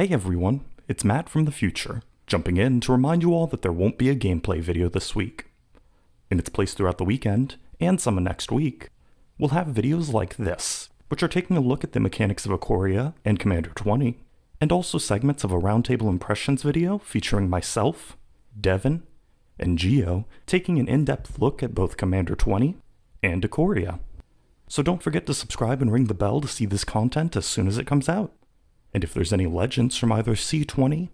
Hey everyone, it's Matt from the future, jumping in to remind you all that there won't be a gameplay video this week. In its place throughout the weekend, and some next week, we'll have videos like this, which are taking a look at the mechanics of Ikoria and Commander 20, and also segments of a Roundtable Impressions video featuring myself, Devin, and Geo taking an in-depth look at both Commander 20 and Ikoria. So don't forget to subscribe and ring the bell to see this content as soon as it comes out. And if there's any legends from either C20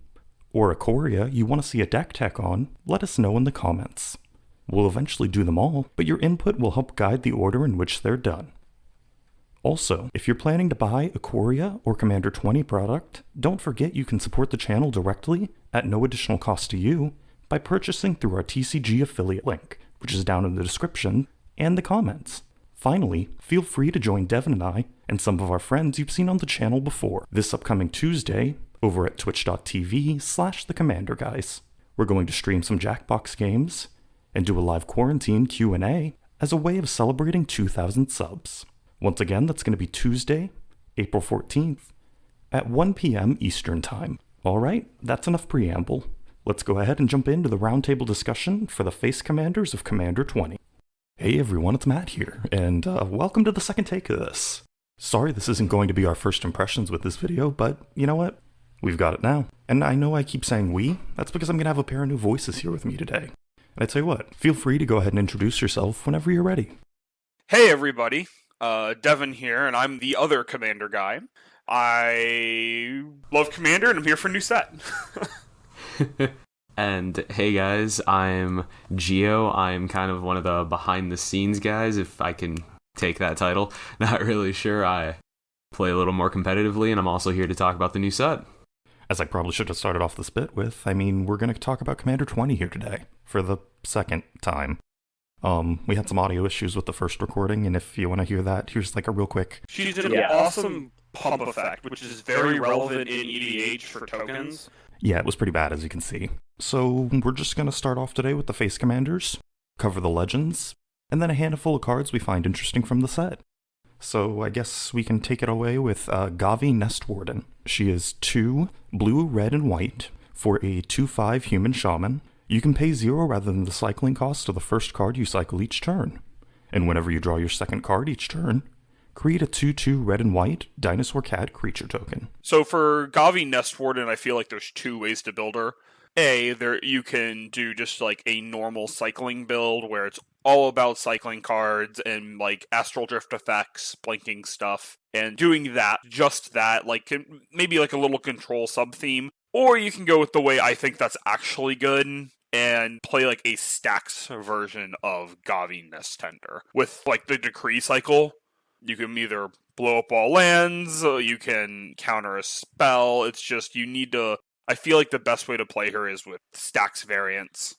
or Ikoria you want to see a deck tech on, let us know in the comments. We'll eventually do them all, but your input will help guide the order in which they're done. Also, if you're planning to buy Ikoria or Commander 20 product, don't forget you can support the channel directly at no additional cost to you by purchasing through our TCG affiliate link, which is down in the description and the comments. Finally, feel free to join Devin and I and some of our friends you've seen on the channel before this upcoming Tuesday over at twitch.tv/TheCommanderGuys. We're going to stream some Jackbox games and do a live quarantine Q&A as a way of celebrating 2,000 subs. Once again, that's going to be Tuesday, April 14th at 1 p.m. Eastern Time. Alright, that's enough preamble. Let's go ahead and jump into the roundtable discussion for the face commanders of Commander 20. Hey everyone, it's Matt here, and welcome to the second take of this. Sorry this isn't going to be our first impressions with this video, but you know what? We've got it now. And I know I keep saying we, that's because I'm going to have a pair of new voices here with me today. And I tell you what, feel free to go ahead and introduce yourself whenever you're ready. Hey everybody, Devin here, and I'm the other Commander guy. I love Commander, and I'm here for a new set. And hey guys, I'm Geo. I'm kind of one of the behind the scenes guys, if I can take that title. Not really sure. I play a little more competitively, and I'm also here to talk about the new set. As I probably should have started off this bit with, we're going to talk about Commander 20 here today, for the second time. We had some audio issues with the first recording, and if you want to hear that, here's like a real quick... She did an awesome pump effect, which is very relevant in EDH for tokens. Yeah, it was pretty bad, as you can see. So, we're just going to start off today with the face commanders, cover the legends, and then a handful of cards we find interesting from the set. So, I guess we can take it away with Gavi Nest Warden. She is 2 blue, red, and white for a 2/5 human shaman. You can pay 0 rather than the cycling cost of the first card you cycle each turn. And whenever you draw your second card each turn, create a 2/2 red and white dinosaur cat creature token. So for Gavi Nest Warden, I feel like there's 2 ways to build her. You can do just like a normal cycling build where it's all about cycling cards and like astral drift effects, blinking stuff, and doing that, just that, like maybe like a little control sub-theme. Or you can go with the way I think that's actually good and play like a stacks version of Gavi Nest Tender with like the decree cycle. You can either blow up all lands, you can counter a spell. It's just you need to... I feel like the best way to play her is with stacks variants.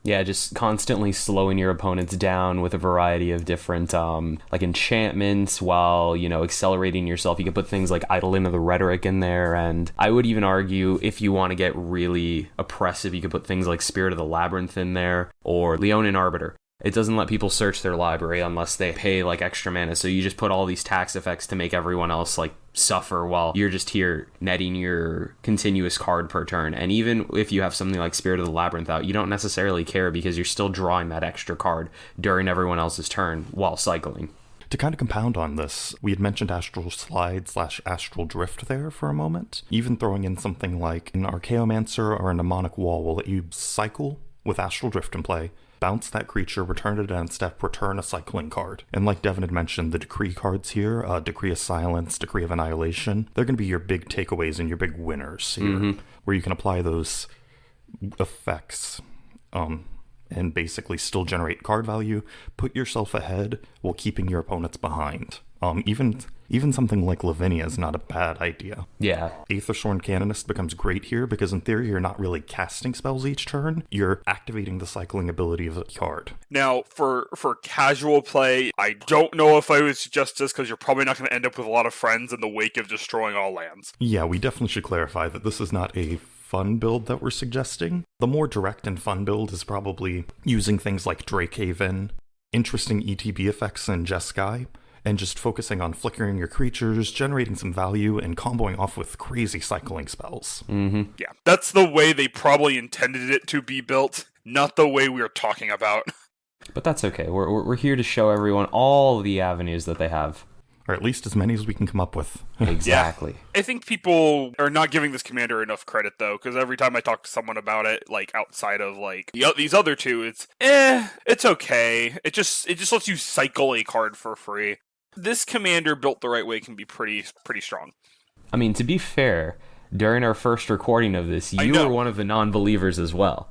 Yeah, just constantly slowing your opponents down with a variety of different like enchantments while, accelerating yourself. You can put things like Idle into the Rhetoric in there, and I would even argue if you want to get really oppressive, you could put things like Spirit of the Labyrinth in there or Leonin Arbiter. It doesn't let people search their library unless they pay like extra mana, so you just put all these tax effects to make everyone else like suffer while you're just here netting your continuous card per turn. And even if you have something like Spirit of the Labyrinth out, you don't necessarily care because you're still drawing that extra card during everyone else's turn while cycling. To kind of compound on this, we had mentioned Astral Slide / Astral Drift there for a moment. Even throwing in something like an Archaeomancer or a Mnemonic Wall will let you cycle with Astral Drift in play, bounce that creature, return it end step, return a cycling card. And like Devin had mentioned, the decree cards here, Decree of Silence, Decree of Annihilation, they're going to be your big takeaways and your big winners here, where you can apply those effects and basically still generate card value, put yourself ahead while keeping your opponents behind. Even something like Lavinia is not a bad idea. Yeah. Aethersorn Canonist becomes great here because in theory you're not really casting spells each turn, you're activating the cycling ability of a card. Now, for casual play, I don't know if I would suggest this because you're probably not going to end up with a lot of friends in the wake of destroying all lands. Yeah, we definitely should clarify that this is not a fun build that we're suggesting. The more direct and fun build is probably using things like Drakehaven, interesting ETB effects in Jeskai, and just focusing on flickering your creatures, generating some value, and comboing off with crazy cycling spells. Mm-hmm. Yeah, that's the way they probably intended it to be built, not the way we're talking about. But that's okay. We're here to show everyone all the avenues that they have. Or at least as many as we can come up with. Exactly. Yeah. I think people are not giving this commander enough credit, though, because every time I talk to someone about it, like, outside of, like, these other two, it's okay. It just lets you cycle a card for free. This commander built the right way can be pretty strong. I mean, to be fair, during our first recording of this, you were one of the non-believers as well.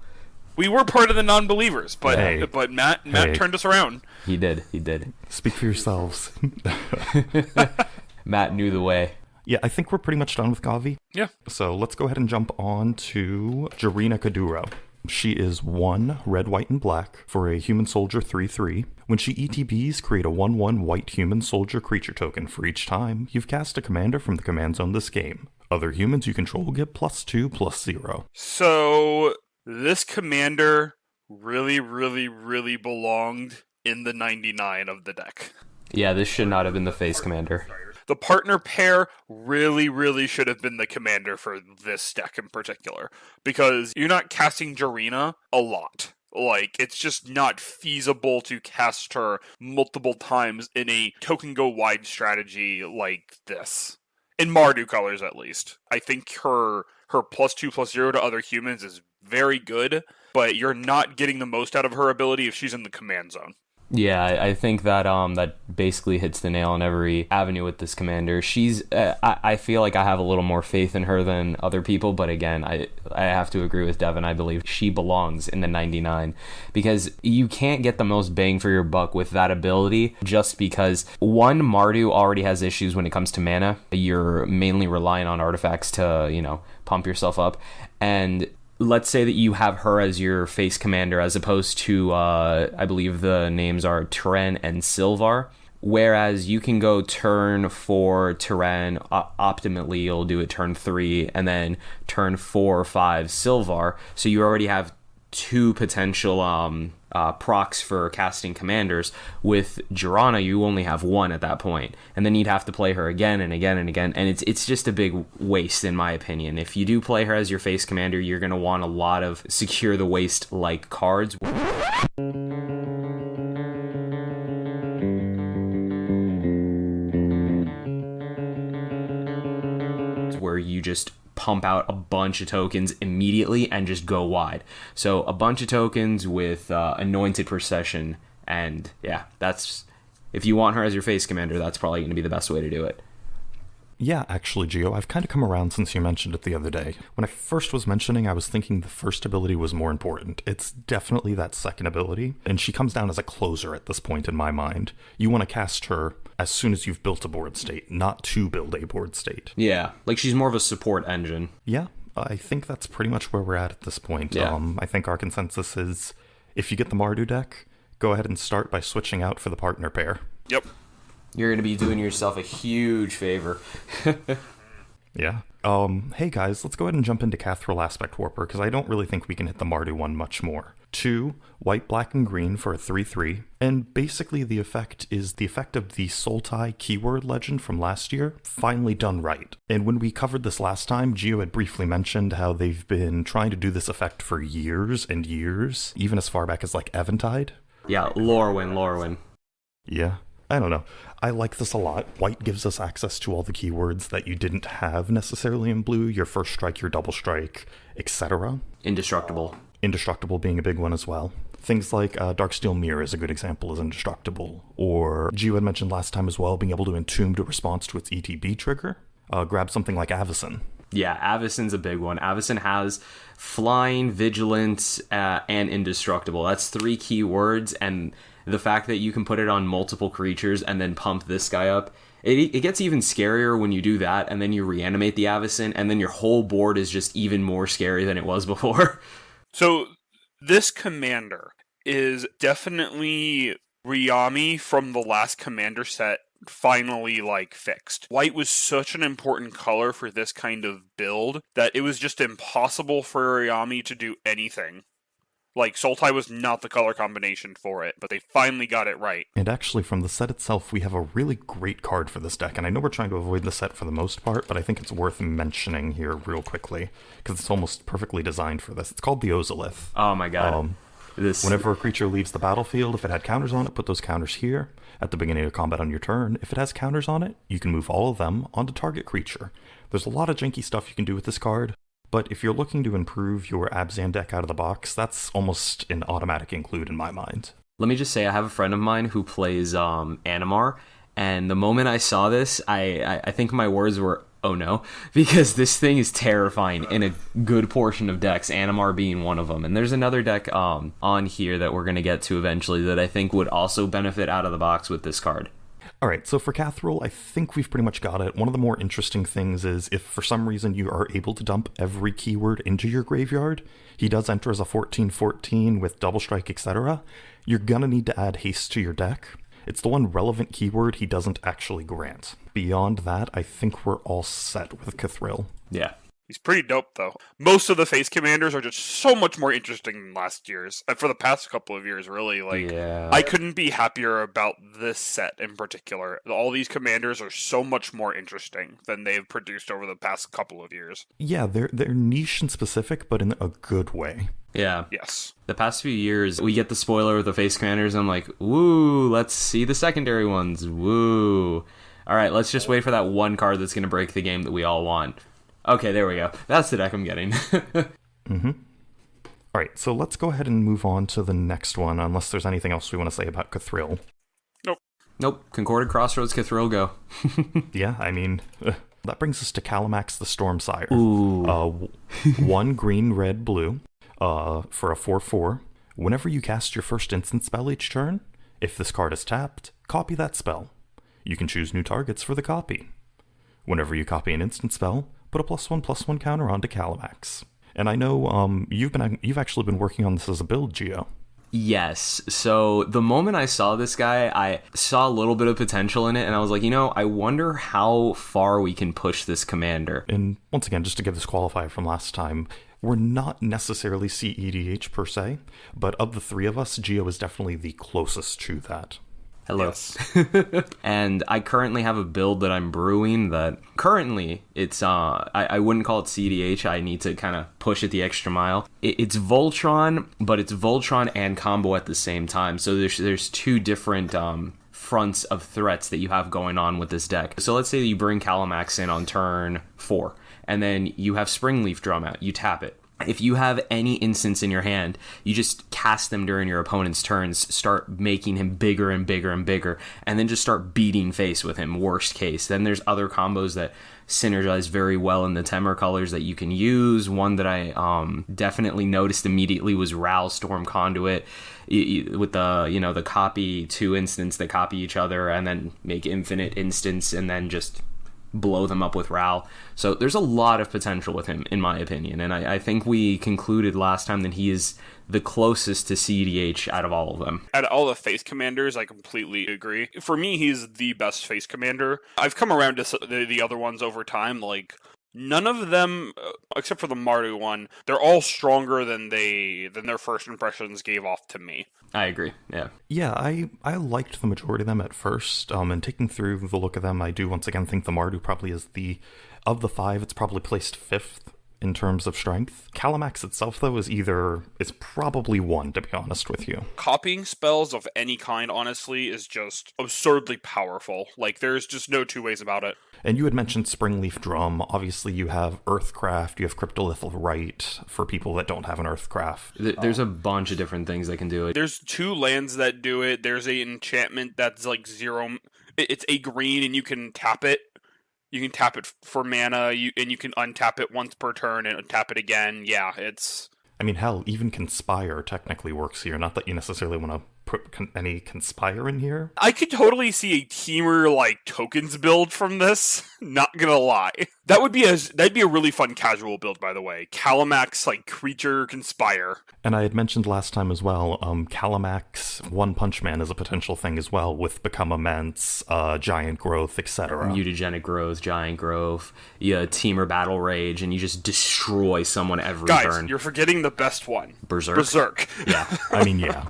We were part of the non-believers, but Hey. but Matt turned us around. He did. Speak for yourselves. Matt knew the way. Yeah, I think we're pretty much done with Gavi. Yeah. So let's go ahead and jump on to Jirina Kuduro. She is 1 red, white, and black for a human soldier 3/3. When she ETBs, create a 1/1 white human soldier creature token for each time you've cast a commander from the command zone this game. Other humans you control get +2/+0. So this commander really, really, really belonged in the 99 of the deck. Yeah, this should not have been the face commander. The partner pair really, really should have been the commander for this deck in particular, because you're not casting Jirina a lot. Like, it's just not feasible to cast her multiple times in a token go wide strategy like this. In Mardu colors, at least. I think her +2/+0 to other humans is very good, but you're not getting the most out of her ability if she's in the command zone. Yeah, I think that that basically hits the nail on every avenue with this commander. She's, I feel like I have a little more faith in her than other people, but again, I have to agree with Devin. I believe she belongs in the 99 because you can't get the most bang for your buck with that ability just because, one, Mardu already has issues when it comes to mana. You're mainly relying on artifacts to, pump yourself up, and let's say that you have her as your face commander as opposed to, I believe the names are Teren and Silvar, whereas you can go turn 4 Teren, optimally you'll do it turn 3, and then turn 4 or 5 Silvar, so you already have 2 potential procs for casting commanders. With Jirina, you only have 1 at that point, and then you'd have to play her again and again and again, and it's just a big waste in my opinion. If you do play her as your face commander, you're going to want a lot of secure the waste like cards where you just pump out a bunch of tokens immediately and just go wide. So a bunch of tokens with Anointed Procession, and yeah, that's, if you want her as your face commander, that's probably going to be the best way to do it. Yeah, actually, Gio, I've kind of come around since you mentioned it the other day. When I first was mentioning, I was thinking the first ability was more important. It's definitely that second ability, and she comes down as a closer at this point in my mind. You want to cast her as soon as you've built a board state, not to build a board state. Yeah, like she's more of a support engine. Yeah, I think that's pretty much where we're at this point. Yeah. I think our consensus is, if you get the Mardu deck, go ahead and start by switching out for the partner pair. Yep. You're going to be doing yourself a huge favor. Yeah. Hey guys, let's go ahead and jump into Cathral Aspect Warper, because I don't really think we can hit the Mardu one much more. 2 white, black, and green for a 3/3, and basically the effect is the effect of the Sultai keyword legend from last year, finally done right. And when we covered this last time, Gio had briefly mentioned how they've been trying to do this effect for years and years, even as far back as like Eventide. Yeah, Lorwyn. Yeah. I don't know. I like this a lot. White gives us access to all the keywords that you didn't have necessarily in blue, your first strike, your double strike, etc. Indestructible. Indestructible being a big one as well. Things like Darksteel Mirror is a good example as indestructible. Or Gio had mentioned last time as well, being able to entomb a response to its ETB trigger. Grab something like Addison. Yeah, Addison's a big one. Addison has flying, vigilance, and indestructible. That's 3 keywords, and the fact that you can put it on multiple creatures and then pump this guy up, it gets even scarier when you do that, and then you reanimate the Addison, and then your whole board is just even more scary than it was before. So this commander is definitely Ryami from the last commander set finally fixed. White was such an important color for this kind of build that it was just impossible for Ryami to do anything. Like, Sultai was not the color combination for it, but they finally got it right. And actually, from the set itself, we have a really great card for this deck, and I know we're trying to avoid the set for the most part, but I think it's worth mentioning here real quickly, because it's almost perfectly designed for this. It's called the Ozolith. Oh my god. Whenever a creature leaves the battlefield, if it had counters on it, put those counters here. At the beginning of combat on your turn, if it has counters on it, you can move all of them onto target creature. There's a lot of janky stuff you can do with this card, but if you're looking to improve your Abzan deck out of the box, that's almost an automatic include in my mind. Let me just say, I have a friend of mine who plays Animar, and the moment I saw this, I think my words were, oh no, because this thing is terrifying in a good portion of decks, Animar being one of them. And there's another deck on here that we're going to get to eventually that I think would also benefit out of the box with this card. Alright, so for Catheral, I think we've pretty much got it. One of the more interesting things is if for some reason you are able to dump every keyword into your graveyard, he does enter as a 14/14 with double strike, etc., you're gonna need to add haste to your deck. It's the one relevant keyword he doesn't actually grant. Beyond that, I think we're all set with Cathrill. Yeah. He's pretty dope, though. Most of the face commanders are just so much more interesting than last year's. And for the past couple of years, really. I couldn't be happier about this set in particular. All these commanders are so much more interesting than they've produced over the past couple of years. Yeah, they're niche and specific, but in a good way. Yeah. Yes. The past few years, we get the spoiler with the face commanders, and I'm like, woo, let's see the secondary ones. Woo. All right, let's just wait for that one card that's going to break the game that we all want. Okay, there we go. That's the deck I'm getting. Mm-hmm. Alright, so let's go ahead and move on to the next one, unless there's anything else we want to say about Cathrill. Nope. Concordia Crossroads, Cathrill, go. Yeah, I mean, that brings us to Kalamax the Stormsire. Ooh. 1 green, red, blue, for a 4/4. Whenever you cast your first instant spell each turn, if this card is tapped, copy that spell. You can choose new targets for the copy. Whenever you copy an instant spell, put a +1/+1 counter onto Kalamax. And I know you've actually been working on this as a build, Gio. Yes. So the moment I saw this guy, I saw a little bit of potential in it, and I was like, I wonder how far we can push this commander. And once again, just to give this qualifier from last time, we're not necessarily CEDH per se, but of the three of us, Gio is definitely the closest to that. Hello. Yes. And I currently have a build that I'm brewing that currently it's, I wouldn't call it CDH. I need to kind of push it the extra mile. It's Voltron, but it's Voltron and combo at the same time. So there's two different, fronts of threats that you have going on with this deck. So let's say you bring Kalamax in on turn 4, and then you have Springleaf Drum out. You tap it. If you have any instants in your hand, you just cast them during your opponent's turns, start making him bigger and bigger and bigger, and then just start beating face with him, worst case. Then there's other combos that synergize very well in the Temur colors that you can use. One that I definitely noticed immediately was Ral Storm Conduit, with the copy 2 instants that copy each other and then make infinite instants and then just blow them up with Ral. So there's a lot of potential with him, in my opinion, and I think we concluded last time that he is the closest to CDH out of all of them. Out of all the face commanders, I completely agree. For me, he's the best face commander. I've come around to the other ones over time. Like, none of them, except for the Mardu one, they're all stronger than their first impressions gave off to me. I agree, yeah. Yeah, I liked the majority of them at first, and taking through the look of them, I do once again think the Mardu probably is of the 5, it's probably placed 5th in terms of strength. Kalamax itself, though, is probably 1, to be honest with you. Copying spells of any kind, honestly, is just absurdly powerful. Like, there's just no two ways about it. And you had mentioned Springleaf Drum. Obviously, you have Earthcraft, you have Cryptolithal Right for people that don't have an Earthcraft. There's a bunch of different things that can do it. There's 2 lands that do it. There's a enchantment that's like 0. It's a green, and you can tap it. You can tap it for mana, and you can untap it once per turn and tap it again. Yeah, it's... I mean, hell, even Conspire technically works here. Not that you necessarily want to put any Conspire in here. I could totally see a teamer like tokens build from this. Not gonna lie, that'd be a really fun casual build, by the way. Kalamax like creature Conspire. And I had mentioned last time as well, Kalamax One Punch Man is a potential thing as well, with Become Immense, Giant Growth, etc. Mutagenic growth, giant growth, teamer battle rage, and you just destroy someone every Guys, turn. you're forgetting the best one. Berserk. Yeah, I mean, yeah.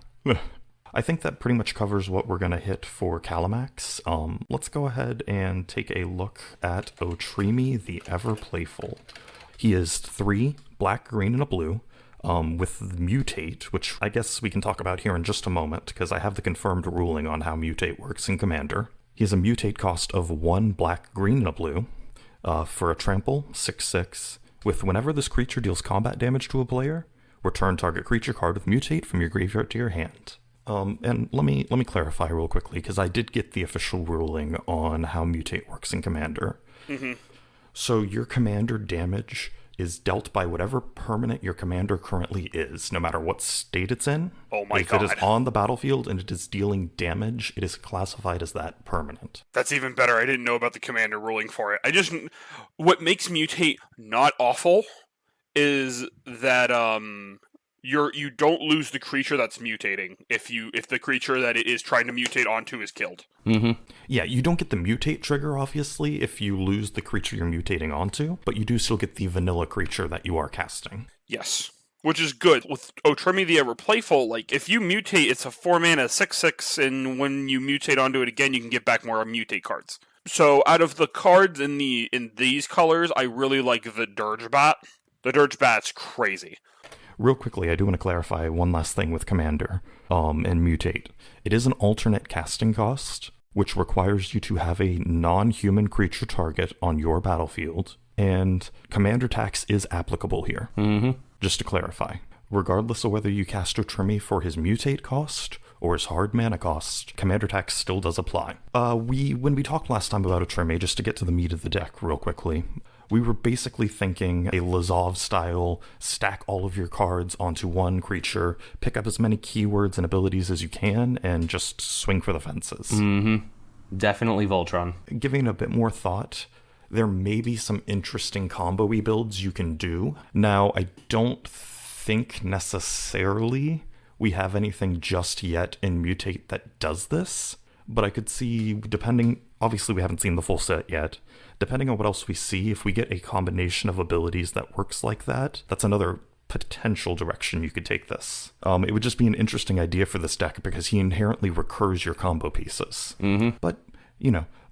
I think that pretty much covers what we're going to hit for Calamax. Let's go ahead and take a look at TOtrimi, the Ever-Playful. He is 3, black, green, and a blue, with Mutate, which I guess we can talk about here in just a moment, because I have the confirmed ruling on how Mutate works in Commander. He has a Mutate cost of 1 black, green, and a blue, for a trample, 6/6, with whenever this creature deals combat damage to a player, return target creature card with Mutate from your graveyard to your hand. And let me clarify real quickly, because I did get the official ruling on how Mutate works in Commander. Mm-hmm. So your Commander damage is dealt by whatever permanent your Commander currently is, no matter what state it's in. Oh my God. God. If it is on the battlefield and it is dealing damage, it is classified as that permanent. That's even better. I didn't know about the Commander ruling for it. What makes Mutate not awful is that you don't lose the creature that's mutating if the creature that it is trying to mutate onto is killed. Mm-hmm. Yeah, you don't get the mutate trigger, obviously, if you lose the creature you're mutating onto, but you do still get the vanilla creature that you are casting. Yes, which is good. With TOtrimi the Ever-Playful, like, if you mutate, it's a 4-mana 6/6, and when you mutate onto it again, you can get back more mutate cards. So, out of the cards in these colors, I really like the Dirge Bat. The Dirge Bat's crazy. Real quickly, I do want to clarify one last thing with Commander and Mutate. It is an alternate casting cost, which requires you to have a non-human creature target on your battlefield, and Commander tax is applicable here. Mm-hmm. Just to clarify, regardless of whether you cast TOtrimi for his Mutate cost or his hard mana cost, Commander tax still does apply. When we talked last time about TOtrimi, just to get to the meat of the deck real quickly, we were basically thinking a Lazov style, stack all of your cards onto one creature, pick up as many keywords and abilities as you can, and just swing for the fences. Mm-hmm. Definitely Voltron. Giving it a bit more thought, there may be some interesting combo-y builds you can do. Now, I don't think necessarily we have anything just yet in Mutate that does this, but I could see, depending, obviously we haven't seen the full set yet, depending on what else we see, if we get a combination of abilities that works like that, that's another potential direction you could take this. It would just be an interesting idea for this deck because he inherently recurs your combo pieces. Mm-hmm. But,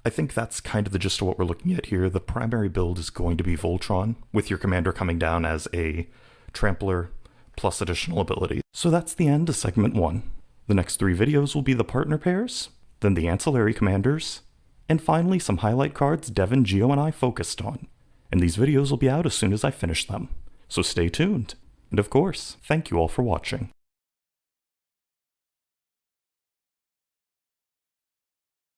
I think that's kind of the gist of what we're looking at here. The primary build is going to be Voltron, with your commander coming down as a trampler plus additional abilities. So that's the end of segment 1. The next 3 videos will be the partner pairs, then the ancillary commanders, and finally some highlight cards Devin, Geo, and I focused on. And these videos will be out as soon as I finish them. So stay tuned. And of course, thank you all for watching.